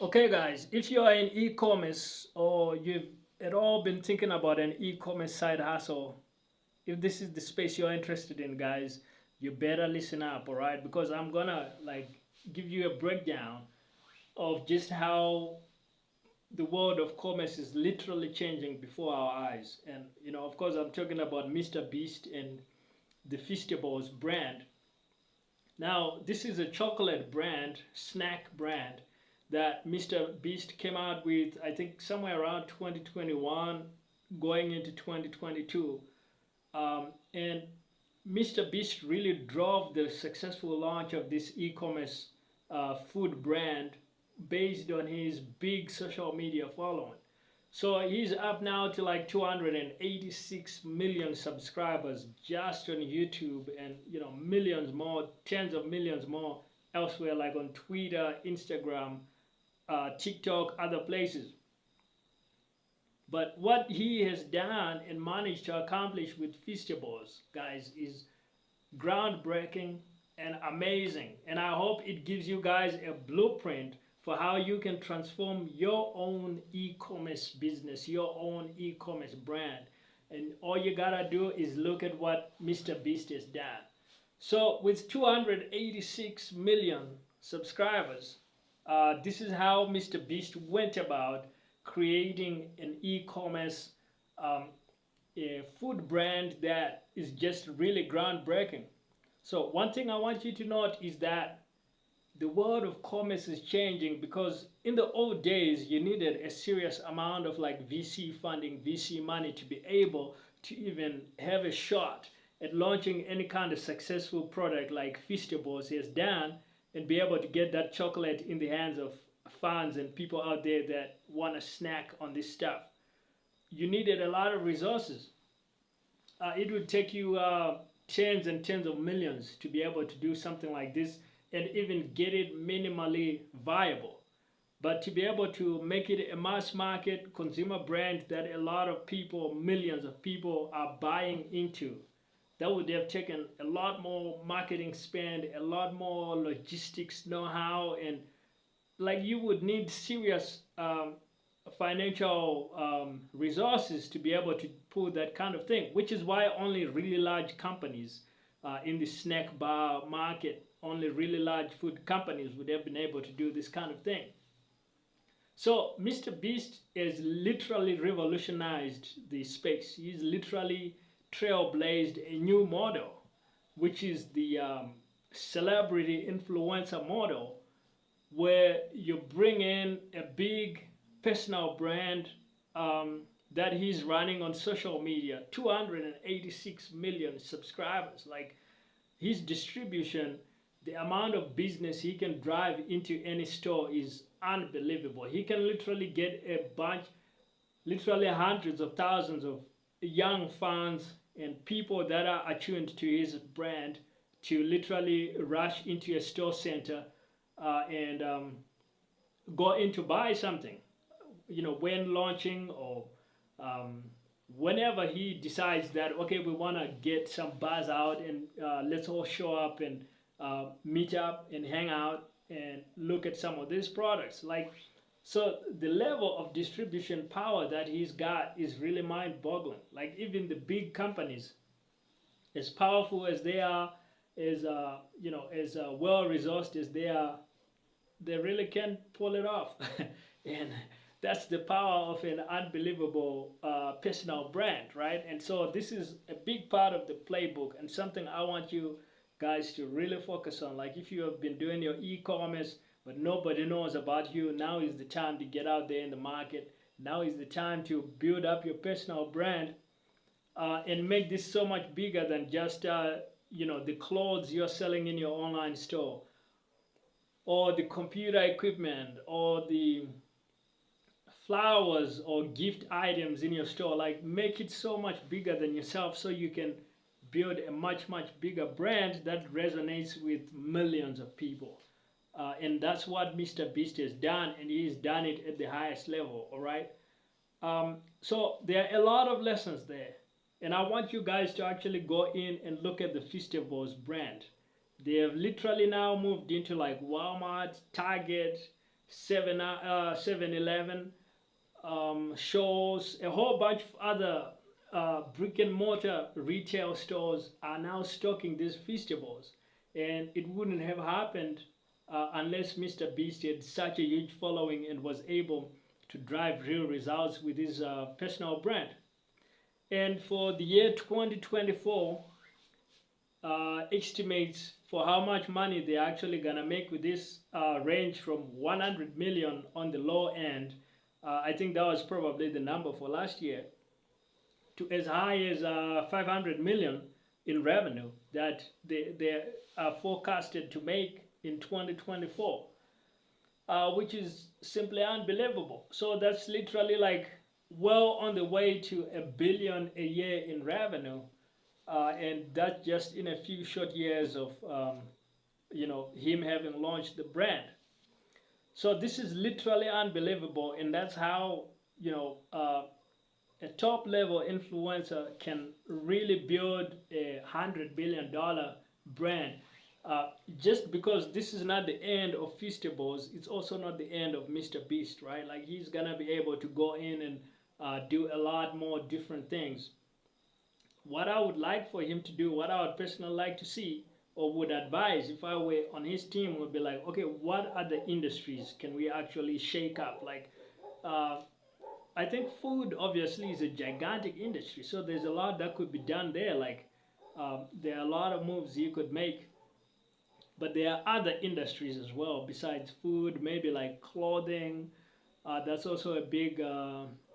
Okay, guys, if you are in e-commerce or you've at all been thinking about an e-commerce side hustle, if this is the space you're interested in, guys, you better listen up, all right? Because I'm gonna like give you a breakdown of just how the world of commerce is literally changing before our eyes. And of course, I'm talking about MrBeast and the Feastables brand. Now, this is a chocolate brand, snack brand, that MrBeast came out with, I think, somewhere around 2021, going into 2022. And MrBeast really drove the successful launch of this e-commerce food brand based on his big social media following. So he's up now to like 286 million subscribers just on YouTube, and millions more, tens of millions more elsewhere, like on Twitter, Instagram, TikTok, other places. But what he has done and managed to accomplish with Feastables, guys, is groundbreaking and amazing. And I hope it gives you guys a blueprint for how you can transform your own e-commerce business, your own e-commerce brand. And all you gotta do is look at what MrBeast has done. So with 286 million subscribers, this is how MrBeast went about creating an e-commerce a food brand that is just really groundbreaking. So one thing I want you to note is that the world of commerce is changing, because in the old days you needed a serious amount of like VC funding, VC money to be able to even have a shot at launching any kind of successful product like Feastables has done, and be able to get that chocolate in the hands of fans and people out there that want to snack on this stuff. You needed a lot of resources. It would take you tens and tens of millions to be able to do something like this and even get it minimally viable. But to be able to make it a mass market consumer brand that a lot of people, millions of people are buying into, that would have taken a lot more marketing spend, a lot more logistics know-how, and like you would need serious financial resources to be able to pull that kind of thing, which is why only really large companies in the snack bar market, only really large food companies would have been able to do this kind of thing. So MrBeast has literally revolutionized the space. He's literally trailblazed a new model, which is the celebrity influencer model, where you bring in a big personal brand that he's running on social media, 286 million subscribers. Like, his distribution, the amount of business he can drive into any store is unbelievable. He can literally get a bunch, literally hundreds of thousands of young fans and people that are attuned to his brand to literally rush into a store center and go in to buy something, when launching, or um, whenever he decides that, okay, we want to get some buzz out, and let's all show up and meet up and hang out and look at some of these products. Like, so the level of distribution power that he's got is really mind-boggling. Like, even the big companies, as powerful as they are, as well-resourced as they are, they really can pull it off. And that's the power of an unbelievable personal brand, right? And so this is a big part of the playbook, and something I want you guys to really focus on. Like, if you have been doing your e-commerce but nobody knows about you, now is the time to get out there in the market. Now is the time to build up your personal brand and make this so much bigger than just the clothes you're selling in your online store, or the computer equipment, or the flowers or gift items in your store. Like, make it so much bigger than yourself, so you can build a much bigger brand that resonates with millions of people. And that's what MrBeast has done, and he's done it at the highest level. All right. So there are a lot of lessons there, and I want you guys to actually go in and look at the Feastables brand. They have literally now moved into like Walmart, Target, 7-Eleven, shows, a whole bunch of other brick and mortar retail stores are now stocking these Feastables, and it wouldn't have happened unless MrBeast had such a huge following and was able to drive real results with his personal brand. And for the year 2024, estimates for how much money they're actually gonna make with this range from 100 million on the low end. I think that was probably the number for last year, to as high as 500 million in revenue that they are forecasted to make in 2024, which is simply unbelievable. So that's literally like well on the way to $1 billion a year in revenue, and that's just in a few short years of him having launched the brand. So this is literally unbelievable, and that's how a top level influencer can really build a $100 billion brand. Just because this is not the end of Feastables, it's also not the end of MrBeast, right? Like, he's gonna be able to go in and do a lot more different things. What I would like for him to do, what I would personally like to see, or would advise if I were on his team, would be like, okay, what other industries can we actually shake up? Like, I think food obviously is a gigantic industry, so there's a lot that could be done there. Like, there are a lot of moves you could make, but there are other industries as well besides food, maybe like clothing. That's also a big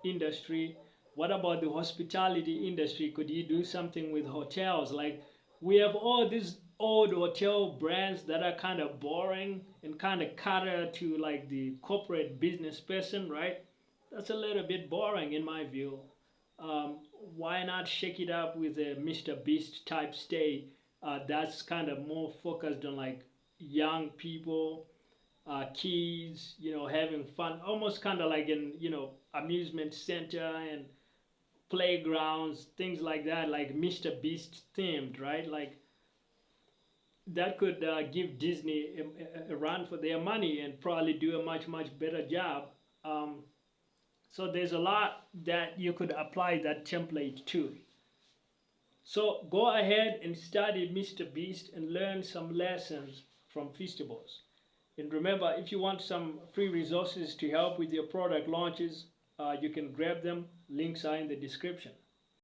industry. What about the hospitality industry? Could you do something with hotels? Like, we have all these old hotel brands that are kind of boring and kind of cater to like the corporate business person, right? That's a little bit boring in my view. Why not shake it up with a MrBeast type stay? That's kind of more focused on like young people, kids, having fun, almost kind of like in, amusement center and playgrounds, things like that, like MrBeast themed, right? Like, that could give Disney a run for their money and probably do a much, much better job. So there's a lot that you could apply that template to. So go ahead and study MrBeast and learn some lessons from Feastables. And remember, if you want some free resources to help with your product launches, you can grab them. Links are in the description.